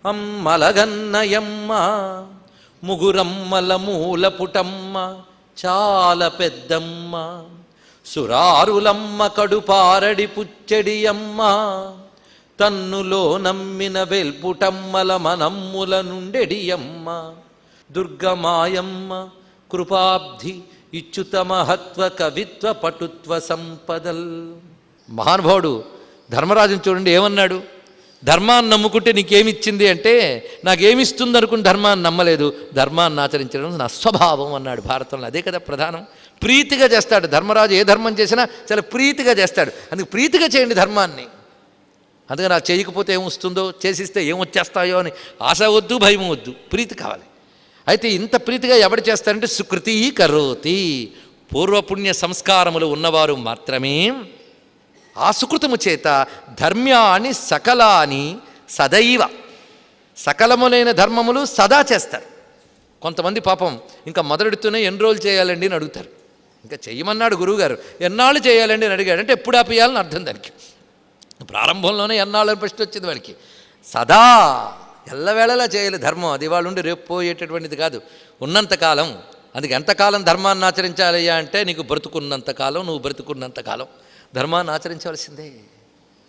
అమ్మలగన్నయమ్మ ముగురమ్మల మూలపుటమ్మ చాలా పెద్దమ్మ సురారులమ్మ కడుపారడి పుచ్చడియమ్మ తన్నులో నమ్మిన వెల్పుటమ్మల మనమ్ముల నుండెడియమ్మ దుర్గమాయమ్మ కృపాబ్ధి ఇచ్యుత మహత్వ కవిత్వ పటుత్వ సంపదల్. మహానుభావుడు ధర్మరాజుని చూడండి ఏమన్నాడు, ధర్మాన్ని నమ్ముకుంటే నీకేమిచ్చింది అంటే నాకేమిస్తుంది అనుకుని ధర్మాన్ని నమ్మలేదు, ధర్మాన్ని ఆచరించడం నా స్వభావం అన్నాడు భారతంలో. అదే కదా ప్రధానం. ప్రీతిగా చేస్తాడు ధర్మరాజు, ఏ ధర్మం చేసినా చాలా ప్రీతిగా చేస్తాడు. అందుకు ప్రీతిగా చేయండి ధర్మాన్ని. అందుకని నాకు చేయకపోతే ఏమొస్తుందో, చేసిస్తే ఏమొచ్చేస్తాయో అని ఆశ వద్దు, భయం వద్దు, ప్రీతి కావాలి. అయితే ఇంత ప్రీతిగా ఎవడు చేస్తారంటే సుకృతి కరోతి, పూర్వపుణ్య సంస్కారములు ఉన్నవారు మాత్రమే ఆ సుకృతము చేత ధర్మ్యాన్ని సకలాని సదైవ, సకలములైన ధర్మములు సదా చేస్తారు. కొంతమంది పాపం ఇంకా మొదలెడుతూనే ఎన్ని రోజులు చేయాలండి అని అడుగుతారు. ఇంకా చెయ్యమన్నాడు గురువుగారు, ఎన్నాళ్ళు చేయాలండి అని అడిగాడు అంటే ఎప్పుడు ఆపేయాలని అర్థం దానికి. ప్రారంభంలోనే ఎన్నాళ్ళని ప్రశ్న వచ్చింది వాడికి. సదా ఎల్లవేళలా చేయాలి ధర్మం. అది వాళ్ళు ఉండి రేపు పోయేటటువంటిది కాదు, ఉన్నంతకాలం. అందుకే ఎంతకాలం ధర్మాన్ని ఆచరించాలయ్యా అంటే నీకు బ్రతుకున్నంతకాలం, నువ్వు బ్రతుకున్నంతకాలం ధర్మాన్ని ఆచరించవలసిందే.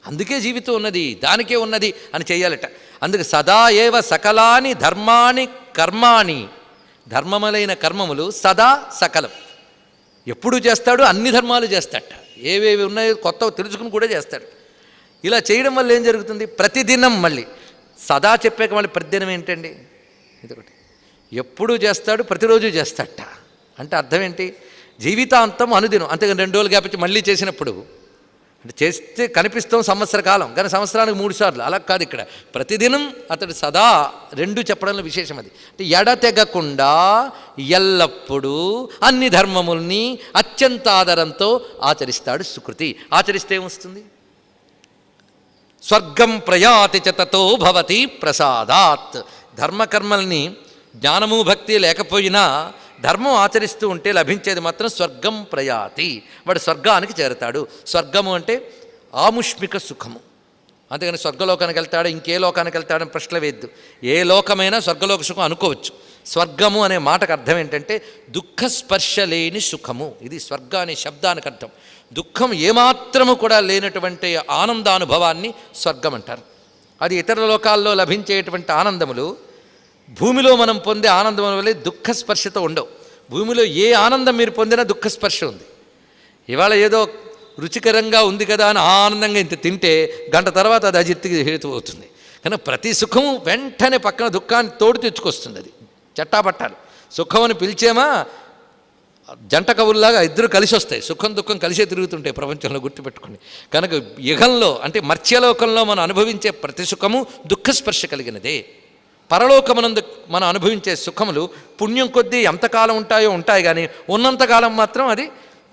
అందుకే జీవితం ఉన్నది, దానికే ఉన్నది అని చేయాలట. అందుకే సదా ఏవ సకలాని ధర్మాని కర్మాణి, ధర్మములైన కర్మములు సదా సకలం. ఎప్పుడు చేస్తాడు, అన్ని ధర్మాలు చేస్తాడట. ఏవేవి ఉన్నాయో కొత్తవి తెలుసుకుని కూడా చేస్తాడు. ఇలా చేయడం వల్ల ఏం జరుగుతుంది, ప్రతిదినం మళ్ళీ సదా చెప్పాక మళ్ళీ ప్రతిదినం ఏంటండి, ఇదొకటి ఎప్పుడు చేస్తాడు, ప్రతిరోజు చేస్తాడట. అంటే అర్థం ఏంటి, జీవితాంతం అనుదినం. అంతేగాని 2 రోజులు గ్యాప్ ఇచ్చి మళ్ళీ చేసినప్పుడు అంటే చేస్తే కనిపిస్తాం సంవత్సర కాలం, కానీ సంవత్సరానికి 3 సార్లు అలా కాదు. ఇక్కడ ప్రతిదినం అతడు సదా 2 చెప్పడంలో విశేషం అది. అంటే ఎడతెగకుండా ఎల్లప్పుడూ అన్ని ధర్మముల్ని అత్యంత ఆదరంతో ఆచరిస్తాడు సుకృతి. ఆచరిస్తే ఏమొస్తుంది, స్వర్గం ప్రయాతి చ తతో భవతి ప్రసాదాత్. ధర్మకర్మల్ని జ్ఞానము భక్తి లేకపోయినా ధర్మం ఆచరిస్తూ ఉంటే లభించేది మాత్రం స్వర్గం ప్రయాతి, వాడు స్వర్గానికి చేరతాడు. స్వర్గము అంటే ఆముష్మిక సుఖము. అంతేగాని స్వర్గలోకానికి వెళ్తాడు, ఇంకే లోకానికి వెళ్తాడని ప్రశ్న వేద్దు. ఏ లోకమైనా స్వర్గలోక సుఖం అనుకోవచ్చు. స్వర్గము అనే మాటకు అర్థం ఏంటంటే దుఃఖ స్పర్శ లేని సుఖము. ఇది స్వర్గ అనే శబ్దానికి అర్థం. దుఃఖం ఏమాత్రము కూడా లేనటువంటి ఆనందానుభవాన్ని స్వర్గం అంటారు. అది ఇతర లోకాల్లో లభించేటువంటి ఆనందములు భూమిలో మనం పొందే ఆనందం వల్ల దుఃఖ స్పర్శతో ఉండవు. భూమిలో ఏ ఆనందం మీరు పొందినా దుఃఖ స్పర్శ ఉంది. ఇవాళ ఏదో రుచికరంగా ఉంది కదా అని ఆనందంగా ఇంత తింటే గంట తర్వాత అది అజిత్తుకి హేతు అవుతుంది. కానీ ప్రతి సుఖము వెంటనే పక్కన దుఃఖాన్ని తోడు తెచ్చుకొస్తుంది. అది చట్టాపట్టాలి. సుఖం అని పిలిచేమా జంట కవుల్లాగా ఇద్దరు కలిసి వస్తాయి. సుఖం దుఃఖం కలిసే తిరుగుతుంటాయి ప్రపంచంలో, గుర్తుపెట్టుకోండి. కనుక యుగంలో అంటే మర్త్యలోకంలో మనం అనుభవించే ప్రతి సుఖము దుఃఖస్పర్శ కలిగినదే. పరలోకమునందు మనం అనుభవించే సుఖములు పుణ్యం కొద్దీ ఎంతకాలం ఉంటాయో ఉంటాయి, కానీ ఉన్నంతకాలం మాత్రం అది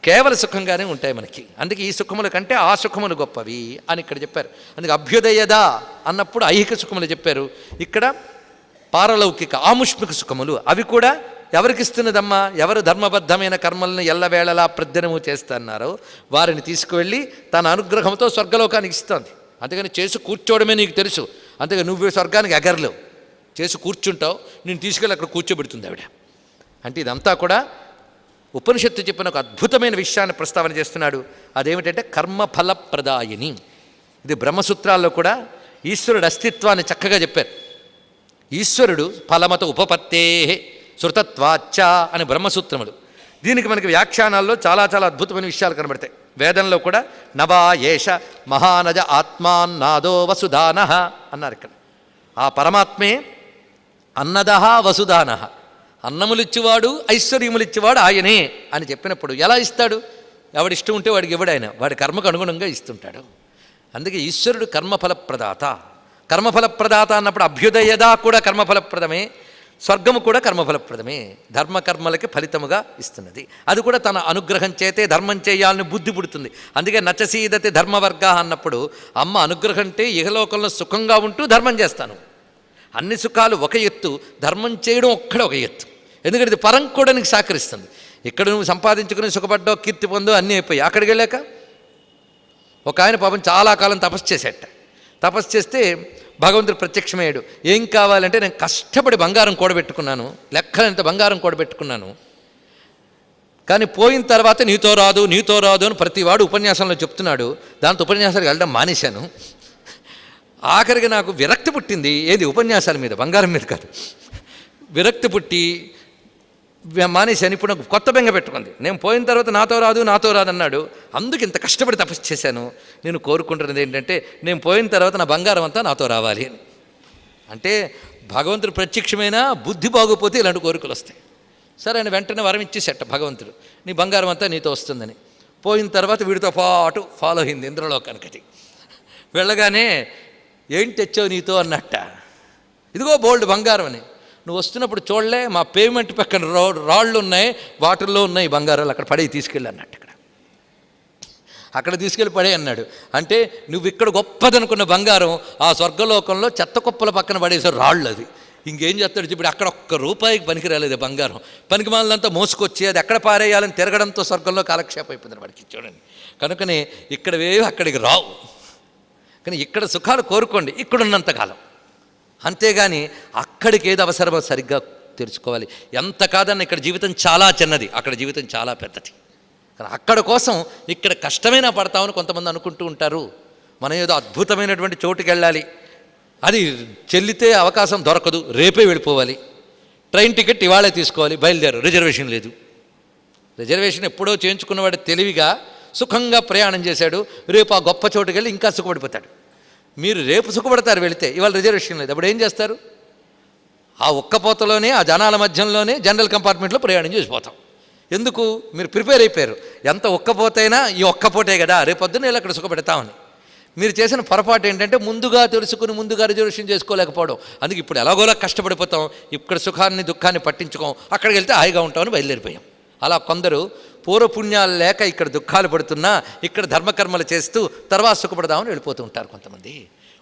కేవల సుఖంగానే ఉంటాయి మనకి. అందుకే ఈ సుఖముల కంటే ఆ సుఖములు గొప్పవి అని ఇక్కడ చెప్పారు. అందుకే అభ్యుదయదా అన్నప్పుడు ఐహిక సుఖములు చెప్పారు. ఇక్కడ పారలౌకిక ఆముష్మిక సుఖములు, అవి కూడా ఎవరికి ఇస్తున్నదమ్మా, ఎవరు ధర్మబద్ధమైన కర్మలను ఎల్లవేళలా ప్రద్యనము చేస్తున్నారో వారిని తీసుకువెళ్ళి తన అనుగ్రహంతో స్వర్గలోకానికి ఇస్తుంది. అంతేగాని చేసి కూర్చోవడమే నీకు తెలుసు, అంతేగాని నువ్వు స్వర్గానికి ఎగరలేవు. చేసి కూర్చుంటావు, నేను తీసుకెళ్ళి అక్కడ కూర్చోబెడుతుంది ఆవిడ. అంటే ఇదంతా కూడా ఉపనిషత్తు చెప్పిన ఒక అద్భుతమైన విషయాన్ని ప్రస్తావన చేస్తున్నాడు. అదేమిటంటే కర్మఫలప్రదాయిని. ఇది బ్రహ్మసూత్రాల్లో కూడా ఈశ్వరుడు అస్తిత్వాన్ని చక్కగా చెప్పారు. ఈశ్వరుడు ఫలమత ఉపపత్తే శృతత్వాచ్చ అని బ్రహ్మసూత్రములు. దీనికి మనకి వ్యాఖ్యానాల్లో చాలా చాలా అద్భుతమైన విషయాలు కనబడతాయి. వేదంలో కూడా నవా ఏష మహానజ ఆత్మాన్నాదో వసుదానః అన్నారు. ఇక్కడ ఆ పరమాత్మే అన్నదః వసుదానః, అన్నములిచ్చేవాడు ఐశ్వర్యములిచ్చేవాడు ఆయనే అని చెప్పినప్పుడు ఎలా ఇస్తాడు, ఎవడిష్టం ఉంటే వాడికి ఇవ్వడాయన, వాడి కర్మకు అనుగుణంగా ఇస్తుంటాడు. అందుకే ఈశ్వరుడు కర్మఫలప్రదాత. కర్మఫలప్రదాత అన్నప్పుడు అభ్యుదయదా కూడా కర్మఫలప్రదమే, స్వర్గము కూడా కర్మఫలప్రదమే. ధర్మకర్మలకి ఫలితముగా ఇస్తున్నది. అది కూడా తన అనుగ్రహం చేతే ధర్మం చేయాలని బుద్ధి పుడుతుంది. అందుకే నచసీదతి ధర్మవర్గ అన్నప్పుడు అమ్మ అనుగ్రహం అంటే ఇహలోకంలో సుఖంగా ఉంటూ ధర్మం చేస్తాను. అన్ని సుఖాలు ఒక ఎత్తు, ధర్మం చేయడం ఒక్కడే ఒక ఎత్తు. ఎందుకంటే ఇది పరం కూడా నీకు సహకరిస్తుంది. ఇక్కడ నువ్వు సంపాదించుకుని సుఖపడ్డావు, కీర్తి పొందో అన్నీ అయిపోయి అక్కడికి వెళ్ళాక ఒక ఆయన పాపం చాలా కాలం తపస్సు చేసేట. తపస్సు చేస్తే భగవంతుడు ప్రత్యక్షమయ్యాడు. ఏం కావాలంటే నేను కష్టపడి బంగారం కూడబెట్టుకున్నాను, లెక్కలంత బంగారం కూడబెట్టుకున్నాను, కానీ పోయిన తర్వాత నీతో రాదు నీతో రాదు అని ప్రతివాడు ఉపన్యాసంలో చెప్తున్నాడు. దాంతో ఉపన్యాసాలకు వెళ్ళడం మానేశాను. ఆఖరికి నాకు విరక్తి పుట్టింది. ఏది? ఉపన్యాసాల మీద, బంగారం మీద కాదు. విరక్తి పుట్టి మానేశాను. ఇప్పుడు నాకు కొత్త బెంగ పెట్టుకుంది. నేను పోయిన తర్వాత నాతో రాదు నాతో రాదు అన్నాడు. అందుకు ఇంత కష్టపడి తపస్సు చేశాను. నేను కోరుకుంటున్నది ఏంటంటే నేను పోయిన తర్వాత నా బంగారం అంతా నాతో రావాలి అని. అంటే భగవంతుడు ప్రత్యక్షమైన బుద్ధి బాగోపోతే ఇలాంటి కోరికలు వస్తాయి. సరే అని వెంటనే వరం ఇచ్చేసేట భగవంతుడు, నీ బంగారం అంతా నీతో వస్తుందని. పోయిన తర్వాత వీడితో పాటు ఫాలో అయింది ఇంద్రలోకానికి. వెళ్ళగానే ఏంటి తెచ్చావు నీతో అన్నట్ట. ఇదిగో బోల్డ్ బంగారం అని. నువ్వు వస్తున్నప్పుడు చూడలే, మా పేమెంట్ పక్కన రాళ్ళు ఉన్నాయి, వాటిల్లో ఉన్నాయి బంగారాలు, అక్కడ పడేవి తీసుకెళ్ళి అన్నట్టు. అక్కడ తీసుకెళ్ళి పడే అన్నాడు. అంటే నువ్వు ఇక్కడ గొప్పదనుకున్న బంగారం ఆ స్వర్గలోకంలో చెత్త కుప్పల పక్కన పడేసే రాళ్ళు. అది ఇంకేం చేస్తాడు ఇప్పుడు? అక్కడ ఒక్క రూపాయికి పనికి రాలేదు బంగారం. పనికి మాలంతా మోసుకొచ్చి అది ఎక్కడ పారేయాలని తిరగడంతో స్వర్గంలో కాలక్షేపం అయిపోతుంది వాడికి. చూడండి, కనుకనే ఇక్కడవేవి అక్కడికి రావు. కానీ ఇక్కడ సుఖాలు కోరుకోండి ఇక్కడున్నంతకాలం, అంతేగాని అక్కడికి ఏది అవసరమో సరిగ్గా తెలుసుకోవాలి. ఎంత కాదన్న ఇక్కడ జీవితం చాలా చిన్నది, అక్కడ జీవితం చాలా పెద్దది. కానీ అక్కడ కోసం ఇక్కడ కష్టమైనా పడతామని కొంతమంది అనుకుంటూ ఉంటారు. మనం ఏదో అద్భుతమైనటువంటి చోటుకి వెళ్ళాలి, అది చెల్లితే అవకాశం దొరకదు, రేపే వెళ్ళిపోవాలి, ట్రైన్ టికెట్ ఇవాళే తీసుకోవాలి, బయలుదేరు, రిజర్వేషన్ లేదు. రిజర్వేషన్ ఎప్పుడో చేయించుకున్నవాడు తెలివిగా సుఖంగా ప్రయాణం చేశాడు, రేపు ఆ గొప్ప చోటుకి వెళ్ళి ఇంకా సుఖపడిపోతాడు. మీరు రేపు సుఖపడతారు వెళితే, ఇవాళ రిజర్వేషన్ లేదు, అప్పుడు ఏం చేస్తారు? ఆ ఒక్కపోతలోనే ఆ జనాల మధ్యంలోనే జనరల్ కంపార్ట్మెంట్లో ప్రయాణం చేసిపోతాం. ఎందుకు? మీరు ప్రిపేర్ అయిపోయారు. ఎంత ఒక్కపోతైనా ఈ ఒక్కపోతే కదా, రేపొద్దున వీళ్ళు అక్కడ సుఖపెడతామని. మీరు చేసిన పొరపాటు ఏంటంటే ముందుగా తెలుసుకుని ముందుగా రిజర్వేషన్ చేసుకోలేకపోవడం. అందుకే ఇప్పుడు ఎలాగోలా కష్టపడిపోతాం, ఇక్కడ సుఖాన్ని దుఃఖాన్ని పట్టించుకోం, అక్కడికి వెళ్తే హాయిగా ఉంటామని బయలుదేరిపోయాం. అలా కొందరు పూర్వపుణ్యాలు లేక ఇక్కడ దుఃఖాలు పడుతున్నా ఇక్కడ ధర్మకర్మలు చేస్తూ తర్వాత సుఖపడదామని వెళ్ళిపోతూ ఉంటారు కొంతమంది.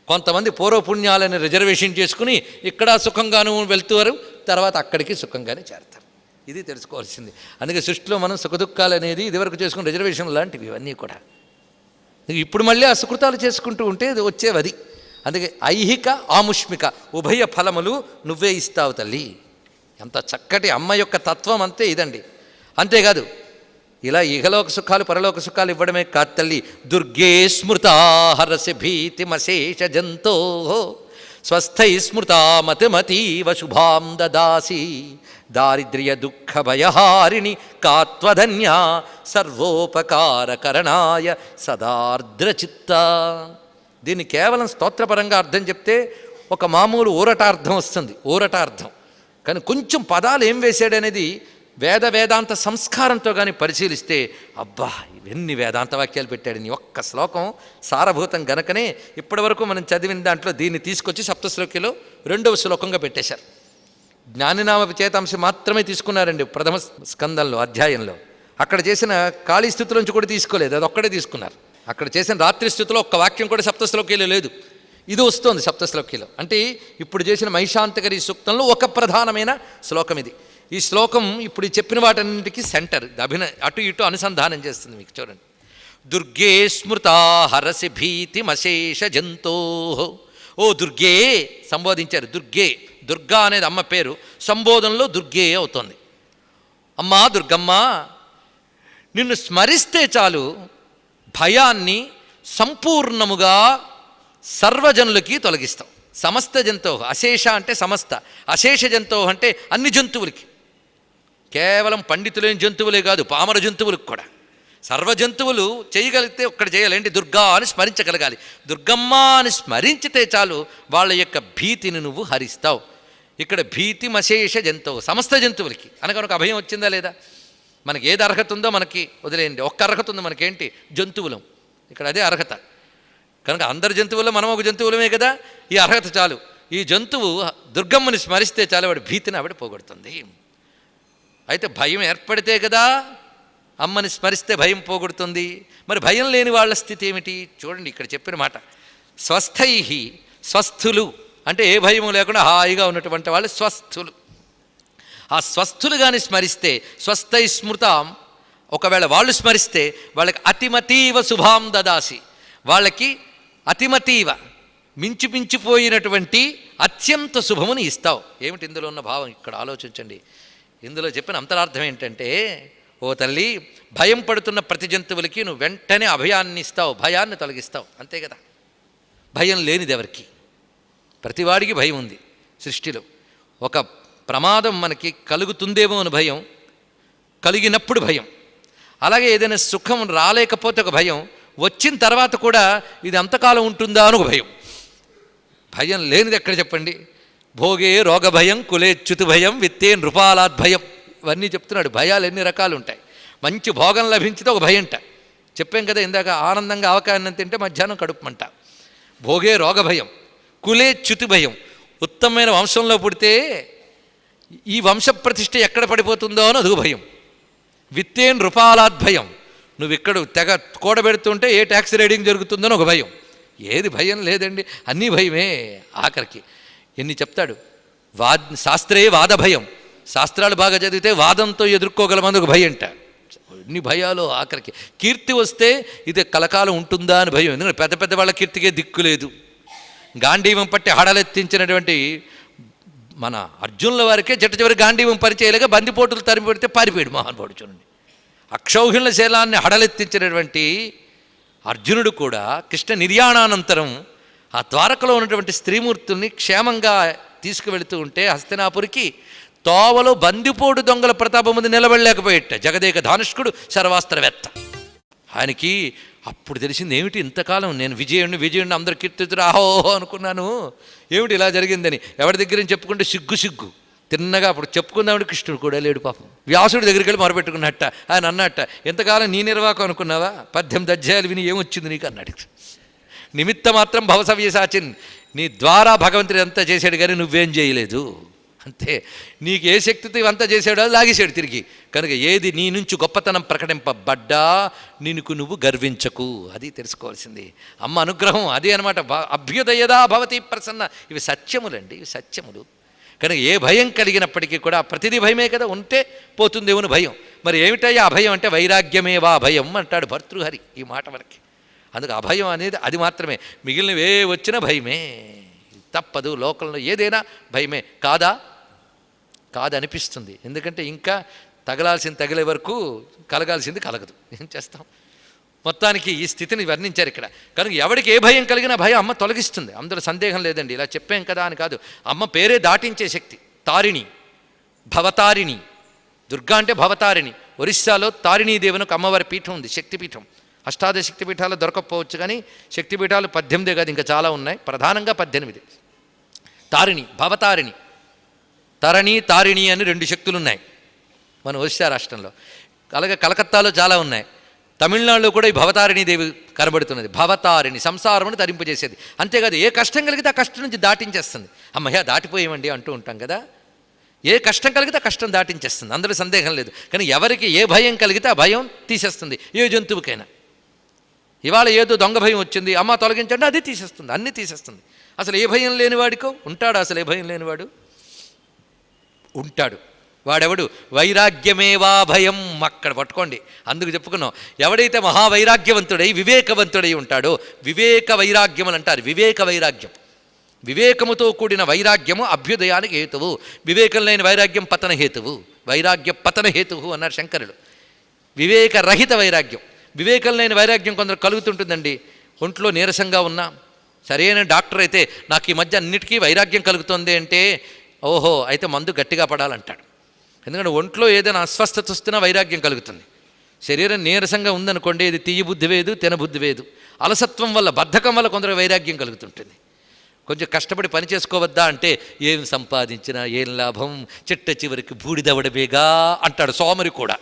కొంతమంది పూర్వపుణ్యాలని రిజర్వేషన్ చేసుకుని ఇక్కడ సుఖంగాను వెళ్తారు, తర్వాత అక్కడికి సుఖంగానే చేరతారు. ఇది తెలుసుకోవాల్సింది. అందుకే సృష్టిలో మనం సుఖదుఖాలు అనేది ఇదివరకు చేసుకున్న రిజర్వేషన్ లాంటివి ఇవన్నీ కూడా. ఇప్పుడు మళ్ళీ ఆ సుకృతాలు చేసుకుంటూ ఉంటే వచ్చేవది. అందుకే ఐహిక ఆముష్మిక ఉభయ ఫలములు నువ్వే ఇస్తావు తల్లి. ఎంత చక్కటి అమ్మ యొక్క తత్వం అంతే ఇదండి. అంతేకాదు ఇలా ఇహలోక సుఖాలు పరలోక సుఖాలు ఇవ్వడమే కాదు తల్లి. దుర్గే స్మృతా హరసి భీతిమశేష జంతో స్వస్థై స్మృతా మతిమతీవ శుభాం దదాసి దారిద్ర్య దుఃఖ భయహారిణి కాత్వధన్య సర్వోపకారకరణాయ సదార్ద్రచిత్త. దీన్ని కేవలం స్తోత్రపరంగా అర్థం చెప్తే ఒక మామూలు ఊరటార్థం వస్తుంది, ఊరటార్థం. కానీ కొంచెం పదాలు ఏం వేశాడనేది వేదాంత సంస్కారంతో కానీ పరిశీలిస్తే అబ్బా ఇవన్నీ వేదాంత వాక్యాలు పెట్టాడు. నీ ఒక్క శ్లోకం సారభూతం గనకనే ఇప్పటి వరకు మనం చదివిన దాంట్లో దీన్ని తీసుకొచ్చి సప్తశ్లోకిలో 2వ శ్లోకంగా పెట్టేశారు. జ్ఞానినామ విచేతాంశం మాత్రమే తీసుకున్నారండి ప్రథమ స్కందంలో అధ్యాయంలో. అక్కడ చేసిన ఖాళీ స్థితిలోంచి కూడా తీసుకోలేదు, అది ఒక్కడే తీసుకున్నారు. అక్కడ చేసిన రాత్రి స్థితిలో ఒక్క వాక్యం కూడా సప్తశ్లోకీలో లేదు, ఇది వస్తోంది సప్తశ్లోకీలో. అంటే ఇప్పుడు చేసిన మహిషాంతకరి సూక్తంలో ఒక ప్రధానమైన శ్లోకం ఇది. ఈ శ్లోకం ఇప్పుడు చెప్పిన వాటన్నింటికి సెంటర్, అటు ఇటు అనుసంధానం చేస్తుంది. మీకు చూడండి, దుర్గే స్మృతా హరసి భీతిమశేష జంతో. ఓ దుర్గే సంబోధించారు. దుర్గే, దుర్గా అనేది అమ్మ పేరు, సంబోధనలో దుర్గే అవుతుంది. అమ్మా దుర్గమ్మ, నిన్ను స్మరిస్తే చాలు భయాన్ని సంపూర్ణముగా సర్వజనులకి తొలగిస్తావు. సమస్త జంతువు, అశేష అంటే సమస్త, అశేష జంతువు అంటే అన్ని జంతువులకి, కేవలం పండితులైన జంతువులే కాదు పామర జంతువులకు కూడా. సర్వ జంతువులు చేయగలిగితే ఒక్కడ చేయాలంటే దుర్గా అని స్మరించగలగాలి. దుర్గమ్మ అని స్మరించితే చాలు వాళ్ళ యొక్క భీతిని నువ్వు హరిస్తావు. ఇక్కడ భీతిమశేష జంతువు, సమస్త జంతువులకి అనగా అభయం వచ్చిందా లేదా? మనకి ఏది అర్హత ఉందో మనకి వదిలేయండి, ఒక్క అర్హత ఉంది మనకేంటి? జంతువులం. ఇక్కడ అదే అర్హత. కనుక అందరి జంతువుల్లో మనం ఒక జంతువులమే కదా, ఈ అర్హత చాలు. ఈ జంతువు దుర్గమ్మని స్మరిస్తే చాలు వాడి భీతిని ఆవిడ పోగొడుతుంది. అయితే భయం ఏర్పడితే కదా అమ్మని స్మరిస్తే భయం పోగొడుతుంది. మరి భయం లేని వాళ్ళ స్థితి ఏమిటి? చూడండి ఇక్కడ చెప్పిన మాట, స్వస్థై, స్వస్థులు అంటే ఏ భయము లేకుండా హాయిగా ఉన్నటువంటి వాళ్ళు స్వస్థులు. ఆ స్వస్థులు కానీ స్మరిస్తే, స్వస్థై స్మృతాం, ఒకవేళ వాళ్ళు స్మరిస్తే వాళ్ళకి అతిమతీవ శుభాం దదాసి, వాళ్ళకి అతిమతీవ మించిపోయినటువంటి అత్యంత శుభముని ఇస్తావు. ఏమిటి ఇందులో ఉన్న భావం? ఇక్కడ ఆలోచించండి. ఇందులో చెప్పిన అంతరార్థం ఏంటంటే, ఓ తల్లి, భయం పడుతున్న ప్రతి జంతువులకి నువ్వు వెంటనే అభయాన్ని ఇస్తావు, భయాన్ని తొలగిస్తావు. అంతే కదా. భయం లేనిది ఎవరికి? ప్రతివాడికి భయం ఉంది సృష్టిలో. ఒక ప్రమాదం మనకి కలుగుతుందేమో అని భయం, కలిగినప్పుడు భయం. అలాగే ఏదైనా సుఖం రాలేకపోతే ఒక భయం, వచ్చిన తర్వాత కూడా ఇది అంతకాలం ఉంటుందా అని ఒక భయం. భయం లేనిది ఎక్కడ చెప్పండి? భోగే రోగ భయం, కులే చ్యుతి భయం, విత్తే నృపాలాద్ భయం. ఇవన్నీ చెప్తున్నాడు. భయాలు ఎన్ని రకాలు ఉంటాయి. మంచి భోగం లభించితే ఒక భయంట. చెప్పాం కదా ఇందాక, ఆనందంగా అవకాశం తింటే మధ్యాహ్నం కడుపుమంట. భోగే రోగ భయం, కులే చ్యుతి భయం. ఉత్తమమైన వంశంలో పుడితే ఈ వంశ ప్రతిష్ఠ ఎక్కడ పడిపోతుందో అని అదుగు భయం. విత్తే నృపాలాద్ భయం. నువ్వు ఇక్కడ తెగ కూడబెడుతుంటే ఏ ట్యాక్స్ రైడింగ్ జరుగుతుందో ఒక భయం. ఏది భయం లేదండి, అన్నీ భయమే. ఆఖరికి ఎన్ని చెప్తాడు. శాస్త్రే వాద భయం. శాస్త్రాలు బాగా చదివితే వాదంతో ఎదుర్కోగలమని ఒక భయం అంట. ఎన్ని భయాలు. ఆఖరికి కీర్తి వస్తే ఇది కలకాలం ఉంటుందా అని భయం. ఎందుకంటే పెద్ద పెద్ద వాళ్ళ కీర్తికే దిక్కు లేదు. గాంధీవం పట్టి హడలెత్తించినటువంటి మన అర్జునుల వారికే చివరి గాంధీవం పరిచయలుగా బందిపోటులు తరిమి పెడితే పారిపోయాడు మహానుభావుడు. చూడండి, అక్షౌహిణుల శైలాన్ని హడలెత్తించినటువంటి అర్జునుడు కూడా కృష్ణ నిర్యాణానంతరం ఆ ద్వారకలో ఉన్నటువంటి స్త్రీమూర్తుల్ని క్షేమంగా తీసుకువెళుతూ ఉంటే హస్తినాపురికి తోవలో బందిపోటు దొంగల ప్రతాపం ముందు నిలబడలేకపోయేట జగదేక ధానుష్కుడు సర్వాస్త్రవేత్త. ఆయనకి అప్పుడు తెలిసింది, ఏమిటి ఇంతకాలం నేను విజయుణ్ణి అందరు కీర్తితుడు ఆహో అనుకున్నాను, ఏమిటి ఇలా జరిగిందని. ఎవరి దగ్గర నుంచి చెప్పుకుంటే సిగ్గు తిన్నగా అప్పుడు చెప్పుకుందామని కృష్ణుడు కూడా లేడు పాపం. వ్యాసుడి దగ్గరికి వెళ్ళి మొరపెట్టుకున్నట్ట. ఆయన అన్నట్ట, ఎంతకాలం నీ నిర్వాకం అనుకున్నావా, 18 అధ్యాయాలు విని ఏమొచ్చింది నీకు అన్నాడు. నిమిత్త మాత్రం భవసవ్యసాచిన్, నీ ద్వారా భగవంతుడు అంతా చేశాడు కానీ నువ్వేం చేయలేదు అంతే. నీకు ఏ శక్తితో ఇవంతా చేశాడో లాగేశాడు తిరిగి. కనుక ఏది నీ నుంచి గొప్పతనం ప్రకటింపబడ్డా నీకు నువ్వు గర్వించకు, అది తెలుసుకోవాల్సింది. అమ్మ అనుగ్రహం అది అనమాట. అభ్యుదయదా భవతి ప్రసన్న. ఇవి సత్యములండి, ఇవి సత్యములు. కనుక ఏ భయం కలిగినప్పటికీ కూడా ప్రతిదీ భయమే కదా, ఉంటే పోతుందేమో భయం. మరి ఏమిటయ్యా అభయం అంటే వైరాగ్యమేవా భయం అంటాడు భర్తృహరి ఈ మాట వరకు. అందుకు అభయం అనేది అది మాత్రమే. మిగిలినవి ఏ వచ్చినా భయమే, తప్పదు. లోకంలో ఏదైనా భయమే. కాదనిపిస్తుంది. ఎందుకంటే ఇంకా తగలాల్సింది తగిలే వరకు కలగాల్సింది కలగదు. ఏం చేస్తాం? మొత్తానికి ఈ స్థితిని వర్ణించారు ఇక్కడ. కనుక ఎవరికి ఏ భయం కలిగినా భయం అమ్మ తొలగిస్తుంది, అందులో సందేహం లేదండి. ఇలా చెప్పాం కదా అని కాదు. అమ్మ పేరే దాటించే శక్తి. తారిణి, భవతారిణి. దుర్గా అంటే భవతారిణి. ఒరిస్సాలో తారిణీదేవిని ఒక అమ్మవారి పీఠం ఉంది, శక్తిపీఠం. అష్టాదశ శక్తిపీఠాలు దొరకకపోవచ్చు కానీ శక్తిపీఠాలు 18 కాదు, ఇంకా చాలా ఉన్నాయి. ప్రధానంగా 18. తారిణి, భవతారిణి. తరణి, తారిణి అని 2 శక్తులు ఉన్నాయి మన ఒరిస్సా రాష్ట్రంలో. అలాగే కలకత్తాలో చాలా ఉన్నాయి. తమిళనాడులో కూడా ఈ భవతారిణీదేవి కనబడుతున్నది. భవతారిణి, సంసారమును తరింపజేసేది. అంతేకాదు, ఏ కష్టం కలిగితే ఆ కష్టం నుంచి దాటించేస్తుంది. అమ్మయ్య దాటిపోయేమండి అంటూ ఉంటాం కదా. ఏ కష్టం కలిగితే ఆ కష్టం దాటించేస్తుంది, అందులో సందేహం లేదు. కానీ ఎవరికి ఏ భయం కలిగితే ఆ భయం తీసేస్తుంది. ఏ జంతువుకైనా ఇవాళ ఏదో దొంగ భయం వచ్చింది, అమ్మ తొలగించండి, అది తీసేస్తుంది, అన్నీ తీసేస్తుంది. అసలు ఏ భయం లేనివాడికో ఉంటాడు. అసలు ఏ భయం లేనివాడు ఉంటాడు. వాడెవడు? వైరాగ్యమేవా భయం. అక్కడ పట్టుకోండి. అందుకు చెప్పుకున్నాం, ఎవడైతే మహావైరాగ్యవంతుడై వివేకవంతుడై ఉంటాడో, వివేక వైరాగ్యములు అంటారు. వివేక వైరాగ్యం, వివేకముతో కూడిన వైరాగ్యము అభ్యుదయానికి హేతువు. వివేకం లేని వైరాగ్యం పతన హేతువు. వైరాగ్య పతన హేతువు అన్నారు శంకరుడు. వివేకరహిత వైరాగ్యం, వివేకం లేని వైరాగ్యం కొందరు కలుగుతుంటుందండి. ఒంట్లో నీరసంగా ఉన్నా, సరైన డాక్టర్ అయితే నాకు ఈ మధ్య అన్నిటికీ వైరాగ్యం కలుగుతుంది అంటే, ఓహో అయితే మందు గట్టిగా పడాలంటాడు. ఎందుకంటే ఒంట్లో ఏదైనా అస్వస్థత వస్తున్నా వైరాగ్యం కలుగుతుంది. శరీరం నీరసంగా ఉందనుకోండి, ఇది తీయ బుద్ధి వేదు, తినబుద్ధి వేదు. అలసత్వం వల్ల, బద్ధకం వల్ల కొందరు వైరాగ్యం కలుగుతుంటుంది. కొంచెం కష్టపడి పని చేసుకోవద్దా అంటే, ఏం సంపాదించినా ఏం లాభం, చిట్ట చివరికి బూడిదవడమేగా అంటాడు సోమరి కూడా.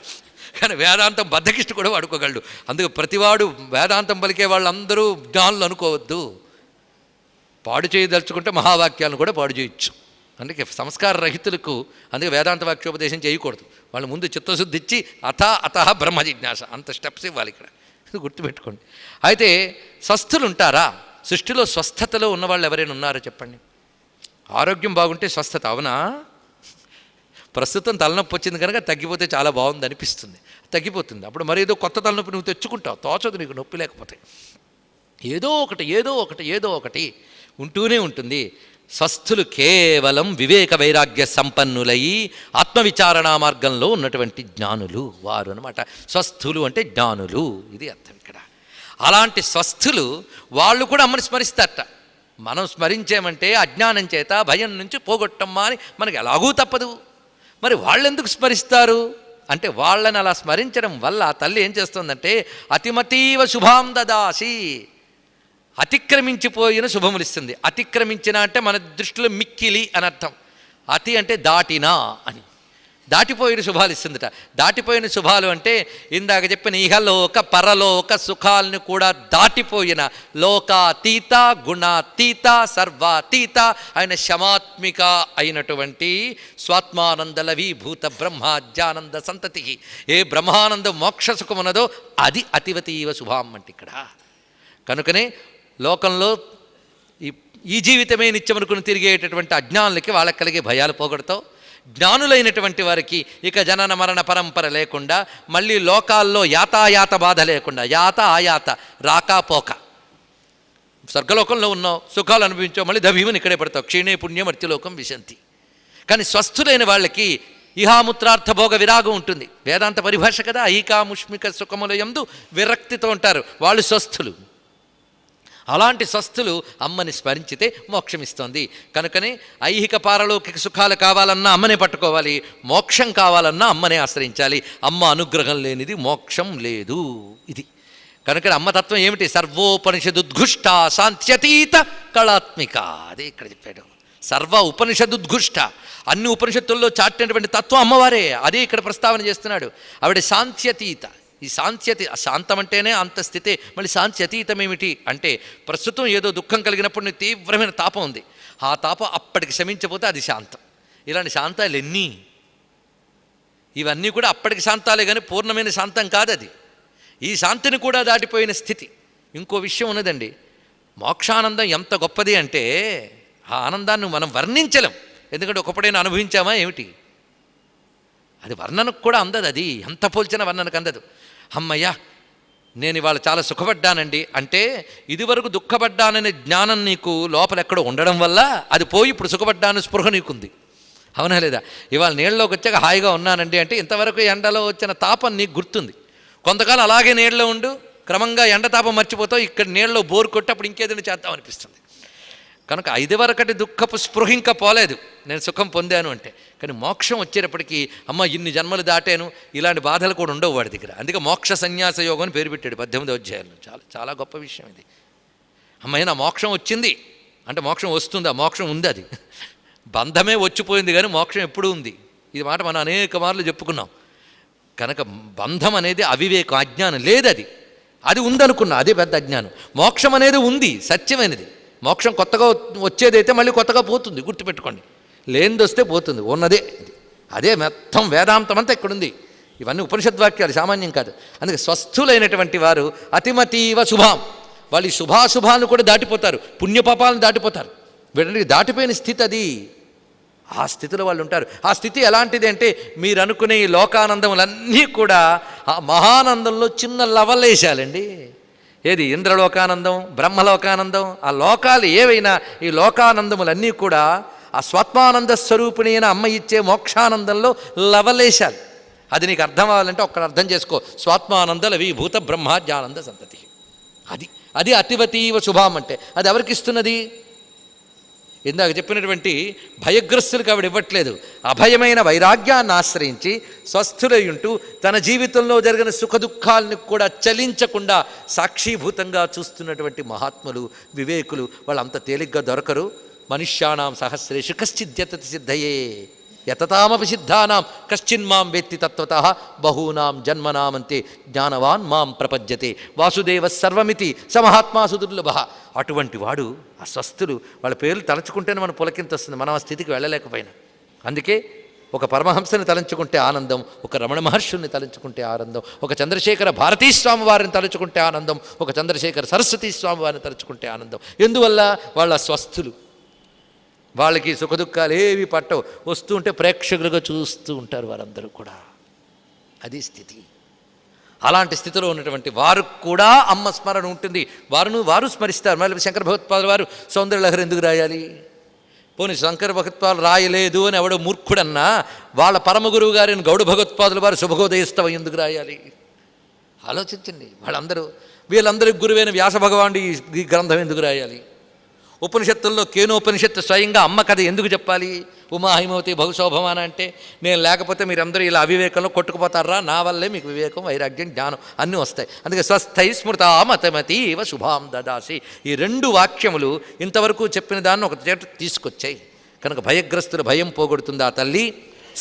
కానీ వేదాంతం బద్ధకిష్టి కూడా వాడుకోగలడు. అందుకు ప్రతివాడు వేదాంతం పలికే వాళ్ళందరూ జ్ఞానులు అనుకోవద్దు. పాడు చేయదలుచుకుంటే మహావాక్యాలను కూడా పాడు చేయొచ్చు. అందుకే సంస్కార రహితులకు అందుకే వేదాంత వాక్యోపదేశం చేయకూడదు. వాళ్ళ ముందు చిత్తశుద్ధి ఇచ్చి అత బ్రహ్మ జిజ్ఞాస అంత స్టెప్స్ ఇవ్వాలి ఇక్కడ. గుర్తుపెట్టుకోండి. అయితే స్వస్థులు ఉంటారా? సృష్టిలో స్వస్థతలో ఉన్నవాళ్ళు ఎవరైనా ఉన్నారో చెప్పండి. ఆరోగ్యం బాగుంటే స్వస్థత, అవునా? ప్రస్తుతం తలనొప్పి వచ్చింది కనుక తగ్గిపోతే చాలా బాగుంది అనిపిస్తుంది, తగ్గిపోతుంది. అప్పుడు మరేదో కొత్త తలనొప్పి నువ్వు తెచ్చుకుంటావు, తోచదు నీకు నొప్పి లేకపోతే. ఏదో ఒకటి ఉంటూనే ఉంటుంది. స్వస్థులు కేవలం వివేక వైరాగ్య సంపన్నులై ఆత్మవిచారణా మార్గంలో ఉన్నటువంటి జ్ఞానులు వారు అనమాట. స్వస్థులు అంటే జ్ఞానులు, ఇది అర్థం ఇక్కడ. అలాంటి స్వస్థులు వాళ్ళు కూడా అమ్మని స్మరిస్తారట. మనం స్మరించామంటే అజ్ఞానం చేత భయం నుంచి పోగొట్టమ్మా అని మనకు ఎలాగూ తప్పదు. మరి వాళ్ళెందుకు స్మరిస్తారు అంటే వాళ్ళని అలా స్మరించడం వల్ల తల్లి ఏం చేస్తుందంటే అతిమతీవ శుభాం దదాసి, అతిక్రమించిపోయిన శుభములిస్తుంది. అతిక్రమించిన అంటే మన దృష్టిలో మిక్కిలి అని అర్థం. అతి అంటే దాటినా అని, దాటిపోయిన శుభాలు ఇస్తుందట. దాటిపోయిన శుభాలు అంటే ఇందాక చెప్పిన ఇహలోక పరలోక సుఖాలను కూడా దాటిపోయిన లోకాతీత గుణాతీత సర్వాతీత ఆయన శమాత్మిక అయినటువంటి స్వాత్మానంద లవీభూత బ్రహ్మాజ్ఞానంద సంతతికి ఏ బ్రహ్మానందం మోక్ష సుఖమున్నదో అది అతివతీవ శుభాం అంటే ఇక్కడ. కనుకనే లోకంలో ఈ జీవితమే నిత్యమనుకుని తిరిగేటటువంటి అజ్ఞానులకి వాళ్ళకి కలిగే భయాలు పోగొడతావు. జ్ఞానులైనటువంటి వారికి ఇక జనన మరణ పరంపర లేకుండా, మళ్ళీ లోకాల్లో యాతాయాత బాధ లేకుండా, యాత ఆయాత రాకపోక, స్వర్గలోకంలో ఉన్నావు సుఖాలు అనుభవించావు, మళ్ళీ దభీమని ఇక్కడే పడతావు. క్షీణే పుణ్యం మర్త్యలోకం విశంతి. కానీ స్వస్థులైన వాళ్ళకి ఇహాముత్రార్థ భోగ విరాగం ఉంటుంది. వేదాంత పరిభాష కదా. ఐకాముష్మిక సుఖముల యందు విరక్తితో ఉంటారు వాళ్ళు స్వస్థులు. అలాంటి స్వస్థులు అమ్మని స్మరించితే మోక్షమిస్తోంది. కనుకనే ఐహిక పారలౌకిక సుఖాలు కావాలన్నా అమ్మనే పట్టుకోవాలి, మోక్షం కావాలన్నా అమ్మనే ఆశ్రయించాలి. అమ్మ అనుగ్రహం లేనిది మోక్షం లేదు. ఇది కనుక అమ్మ తత్వం ఏమిటి? సర్వోపనిషదుద్ఘుష్ట శాంత్యతీత కళాత్మిక. అదే ఇక్కడ చెప్పాడు. సర్వ ఉపనిషదుద్ఘుష్ట, అన్ని ఉపనిషత్తుల్లో చాటినటువంటి తత్వం అమ్మవారే. అదే ఇక్కడ ప్రస్తావన చేస్తున్నాడు. ఆవిడ శాంత్యతీత. ఈ శాంతం అంటేనే అంత స్థితే. మళ్ళీ శాంత్యతీతం ఏమిటి అంటే ప్రస్తుతం ఏదో దుఃఖం కలిగినప్పుడు నీకు తీవ్రమైన తాపం ఉంది, ఆ తాపం అప్పటికి శమించకపోతే అది శాంతం. ఇలాంటి శాంతాలు ఎన్ని, ఇవన్నీ కూడా అప్పటికి శాంతాలే కానీ పూర్ణమైన శాంతం కాదు అది. ఈ శాంతిని కూడా దాటిపోయిన స్థితి. ఇంకో విషయం ఉన్నదండి, మోక్షానందం ఎంత గొప్పది అంటే ఆ ఆనందాన్ని మనం వర్ణించలేం. ఎందుకంటే ఒకప్పుడైనా అనుభవించామా ఏమిటి, అది వర్ణనకు కూడా అందదు. అది ఎంత పోల్చిన వర్ణనకు అందదు. అమ్మయ్యా నేను ఇవాళ చాలా సుఖపడ్డానండి అంటే ఇదివరకు దుఃఖపడ్డాననే జ్ఞానం నీకు లోపల ఎక్కడో ఉండడం వల్ల అది పోయి ఇప్పుడు సుఖపడ్డాను స్పృహ నీకుంది. అవునా లేదా? ఇవాళ నీళ్ళలోకి వచ్చాక హాయిగా ఉన్నానండి అంటే ఇంతవరకు ఎండలో వచ్చిన తాపం నీకు గుర్తుంది. కొంతకాలం అలాగే నీళ్ళలో ఉండు, క్రమంగా ఎండ తాపం మర్చిపోతావు, ఇక్కడ నీళ్ళలో బోరు కొట్టి అప్పుడు ఇంకేదైనా చేద్దాం అనిపిస్తుంది. కనుక ఇదివరకటి దుఃఖపు స్పృహ ఇంకా పోలేదు, నేను సుఖం పొందాను అంటే. కానీ మోక్షం వచ్చేటప్పటికి అమ్మ ఇన్ని జన్మలు దాటాను, ఇలాంటి బాధలు కూడా ఉండవు వాడి దగ్గర. అందుకే మోక్ష సన్యాస యోగం అని పేరు పెట్టాడు 18వ అధ్యాయంలో. చాలా చాలా గొప్ప విషయం ఇది. అమ్మాయి నా మోక్షం వచ్చింది అంటే మోక్షం వస్తుంది, ఆ మోక్షం ఉంది. అది బంధమే వచ్చిపోయింది కానీ మోక్షం ఎప్పుడూ ఉంది. ఇది మాట మనం అనేక మార్లు చెప్పుకున్నాం. కనుక బంధం అనేది అవివేకం, అజ్ఞానం లేదు. అది అది ఉందనుకున్నా అదే పెద్ద అజ్ఞానం. మోక్షం అనేది ఉంది, సత్యమైనది. మోక్షం కొత్తగా వచ్చేదైతే మళ్ళీ కొత్తగా పోతుంది, గుర్తుపెట్టుకోండి. లేనిది వస్తే పోతుంది, ఉన్నదే ఇది. అదే మొత్తం వేదాంతం అంతా ఇక్కడుంది. ఇవన్నీ ఉపనిషద్వాక్యాలు, సామాన్యం కాదు. అందుకే స్వస్థులైనటువంటి వారు అతిమతీవ శుభాం, వాళ్ళు ఈ శుభాశుభాలను కూడా దాటిపోతారు, పుణ్యపాపాలను దాటిపోతారు. వీళ్ళకి దాటిపోయిన స్థితి అది. ఆ స్థితిలో వాళ్ళు ఉంటారు. ఆ స్థితి ఎలాంటిది అంటే మీరు అనుకునే ఈ లోకానందములన్నీ కూడా ఆ మహానందంలో చిన్న లవలేశాలండి. ఏది? ఇంద్రలోకానందం, బ్రహ్మలోకానందం, ఆ లోకాలు ఏవైనా ఈ లోకానందములన్నీ కూడా ఆ స్వాత్మానంద స్వరూపిణి అయిన అమ్మ ఇచ్చే మోక్షానందంలో లవలేశాలు. అది నీకు అర్థం అవ్వాలంటే ఒక్కడ అర్థం చేసుకో. స్వాత్మానంద లవీభూత బ్రహ్మాజ్ఞానంద సంతతి. అది అతివతీవ శుభాం అంటే అది ఎవరికి ఇస్తున్నది? ఇందాక చెప్పినటువంటి భయగ్రస్తులకు ఆవిడ ఇవ్వట్లేదు. అభయమైన వైరాగ్యాన్ని ఆశ్రయించి స్వస్థులయ్యుంటూ తన జీవితంలో జరిగిన సుఖదుఖాలను కూడా చలించకుండా సాక్షీభూతంగా చూస్తున్నటువంటి మహాత్ములు, వివేకులు వాళ్ళంత తేలిగ్గా దొరకరు. మనుష్యానాం సహస్రేషు కశ్చిద్యతతి సిద్ధయే యతతామపి సిద్ధానాం కశ్చిన్మాం వేత్తి తత్వతః బహూనాం జన్మనామంతే జ్ఞానవాన్ మాం ప్రపద్యతే వాసుదేవ సర్వమితి సమహాత్మా సుదుర్లభ. అటువంటి వాడు ఆ స్వస్థులు, వాళ్ళ పేర్లు తలుచుకుంటేనే మన పులకింత వస్తుంది, మనం ఆ స్థితికి వెళ్ళలేకపోయినా. అందుకే ఒక పరమహంసని తలంచుకుంటే ఆనందం, ఒక రమణ మహర్షుల్ని తలంచుకుంటే ఆనందం, ఒక చంద్రశేఖర భారతీ స్వామి వారిని తలుచుకుంటే ఆనందం, ఒక చంద్రశేఖర సరస్వతీ స్వామి వారిని తలుచుకుంటే ఆనందం. ఎందువల్ల? వాళ్ళ స్వస్థులు. వాళ్ళకి సుఖదుఖాలు ఏవి పట్టవు, వస్తూ ఉంటే ప్రేక్షకులుగా చూస్తూ ఉంటారు వారందరూ కూడా. అది స్థితి. అలాంటి స్థితిలో ఉన్నటువంటి వారు కూడా అమ్మ స్మరణ ఉంటుంది. వారు స్మరిస్తారు. మళ్ళీ శంకర భగవత్పాదుల వారు సౌందర్యలహరి ఎందుకు రాయాలి? పోనీ శంకర భగవత్పాదులు రాయలేదు అని ఎవడో మూర్ఖుడన్నా వాళ్ళ పరమ గురువు గారిని గౌడ భగవత్పాదుల వారు శుభగోదయిస్తవ ఎందుకు రాయాలి? ఆలోచించండి. వీళ్ళందరికీ గురువైన వ్యాస భగవానుడు ఈ గ్రంథం ఎందుకు రాయాలి? ఉపనిషత్తుల్లో కేనోపనిషత్తు స్వయంగా అమ్మ కథ ఎందుకు చెప్పాలి? ఉమా హైమవతి బహుశోభమాన అంటే నేను లేకపోతే మీరందరూ ఇలా అవివేకంలో కొట్టుకుపోతారా? నా వల్లే మీకు వివేకం, వైరాగ్యం, జ్ఞానం అన్నీ వస్తాయి. అందుకే స్వస్థై స్మృతా మతమతీవ శుభాం దదాసి. ఈ 2 వాక్యములు ఇంతవరకు చెప్పిన దాన్ని ఒక చేట తీసుకొచ్చాయి. కనుక భయగ్రస్తుల భయం పోగొడుతుంది ఆ తల్లి,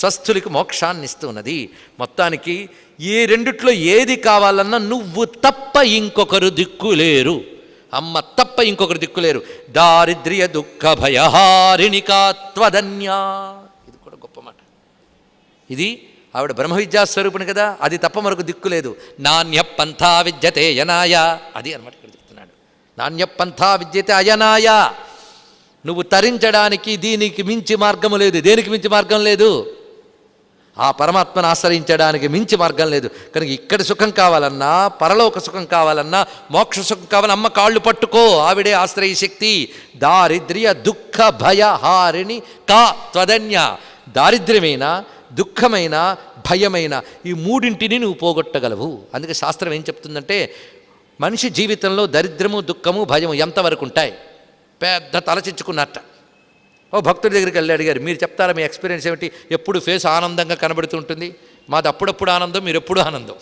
స్వస్థులకి మోక్షాన్ని ఇస్తున్నది. మొత్తానికి ఈ రెండిట్లో ఏది కావాలన్నా నువ్వు తప్ప ఇంకొకరు దిక్కులేరు, అమ్మ తప్ప ఇంకొకరు దిక్కులేరు. దారిద్ర్య దుఃఖ భయహారిణికాత్వధన్యా. ఇది కూడా గొప్ప మాట. ఇది ఆవిడ బ్రహ్మ విద్యాస్వరూపుని కదా, అది తప్ప మరొక దిక్కులేదు. నాణ్య పంథా విద్యతే యనాయ, అది అనమాట ఇక్కడ చెప్తున్నాడు. నాణ్య పంథా విద్యతే అయనాయ. నువ్వు తరించడానికి దీనికి మించి మార్గము లేదు. దేనికి మించి మార్గం లేదు? ఆ పరమాత్మను ఆశ్రయించడానికి మించి మార్గం లేదు. కనుక ఇక్కడ సుఖం కావాలన్నా, పరలోక సుఖం కావాలన్నా, మోక్ష సుఖం కావాలన్నా అమ్మ కాళ్ళు పట్టుకో, ఆవిడే ఆశ్రయ శక్తి. దారిద్ర్య దుఃఖ భయహారిణి కా త్వదన్య. దారిద్ర్యమైన, దుఃఖమైన, భయమైన ఈ 3ంటిని నువ్వు పోగొట్టగలవు. అందుకే శాస్త్రం ఏం చెప్తుందంటే మనిషి జీవితంలో దరిద్రము, దుఃఖము, భయము ఎంతవరకు ఉంటాయి? పెద్ద తలచించుకున్నట్ట. ఓ భక్తుడి దగ్గరికి వెళ్ళి అడిగారు, మీరు చెప్తారా మీ ఎక్స్పీరియన్స్ ఏమిటి? ఎప్పుడు ఫేస్ ఆనందంగా కనబడుతుంటుంది. మాది అప్పుడప్పుడు ఆనందం, మీరు ఎప్పుడు ఆనందం.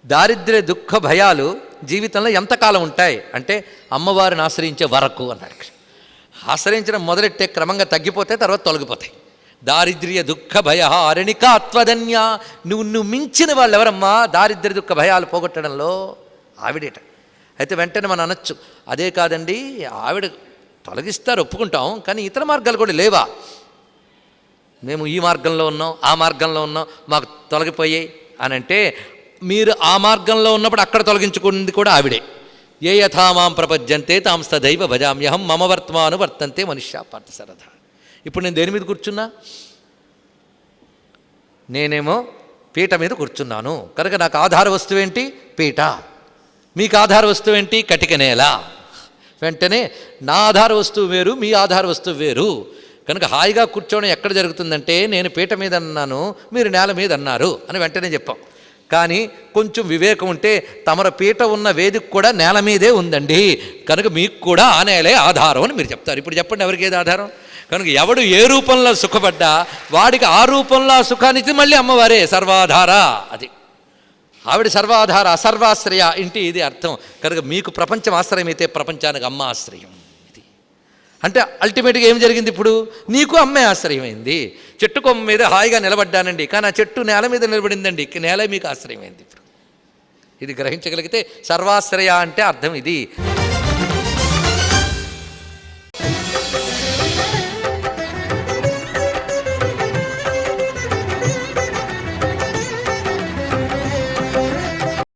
దారిద్ర్య దుఃఖ భయాలు జీవితంలో ఎంతకాలం ఉంటాయి అంటే అమ్మవారిని ఆశ్రయించే వరకు అన్నాడు. ఆశ్రయించడం మొదలెట్టే క్రమంగా తగ్గిపోతే తర్వాత తొలగిపోతాయి. దారిద్ర్య దుఃఖ భయహారిణికాత్వధన్య. నువ్వు మించిన వాళ్ళు ఎవరమ్మా దారిద్ర్య దుఃఖ భయాలు పోగొట్టడంలో? ఆవిడేట. అయితే వెంటనే మనం అనొచ్చు, అదే కాదండి ఆవిడ తొలగిస్తారు, ఒప్పుకుంటాం, కానీ ఇతర మార్గాలు కూడా లేవా? మేము ఈ మార్గంలో ఉన్నాం, ఆ మార్గంలో ఉన్నాం, మాకు తొలగిపోయాయి అని అంటే మీరు ఆ మార్గంలో ఉన్నప్పుడు అక్కడ తొలగించుకుంది కూడా ఆవిడే. ఏ యథామాం ప్రపద్యంతే తాం తథైవ భజామ్యహం మమ వర్తమాను వర్తంతే మనుష్య పార్థసరథ. ఇప్పుడు నేను దేని మీద కూర్చున్నా? నేనేమో పీట మీద కూర్చున్నాను కనుక నాకు ఆధార వస్తువు ఏంటి? పీట. మీకు ఆధార వస్తువు ఏంటి? కటిక నేల. వెంటనే నా ఆధార వస్తువు వేరు, మీ ఆధార వస్తువు వేరు. కనుక హాయిగా కూర్చోవడం ఎక్కడ జరుగుతుందంటే నేను పీట మీద అన్నాను, మీరు నేల మీద అన్నారు అని వెంటనే చెప్పాం. కానీ కొంచెం వివేకం ఉంటే తమర పీట ఉన్న వేదిక కూడా నేల మీదే ఉందండి, కనుక మీకు కూడా ఆ నేలే ఆధారం అని మీరు చెప్తారు. ఇప్పుడు చెప్పండి ఎవరికి ఏది ఆధారం? కనుక ఎవడు ఏ రూపంలో సుఖపడ్డా వాడికి ఆ రూపంలో సుఖానికి మళ్ళీ అమ్మవారే సర్వాధార. అది ఆవిడ సర్వాధార, సర్వాశ్రయ ఇంటి ఇది అర్థం. కనుక మీకు ప్రపంచం ఆశ్రయం అయితే ప్రపంచానికి అమ్మ ఆశ్రయం. ఇది అంటే అల్టిమేట్గా ఏం జరిగింది? ఇప్పుడు నీకు అమ్మే ఆశ్రయమైంది. చెట్టు కొమ్మ మీద హాయిగా నిలబడ్డానండి, కానీ ఆ చెట్టు నేల మీద నిలబడిందండి, నేలే మీకు ఆశ్రయమైంది. ఇప్పుడు ఇది గ్రహించగలిగితే సర్వాశ్రయ అంటే అర్థం ఇది.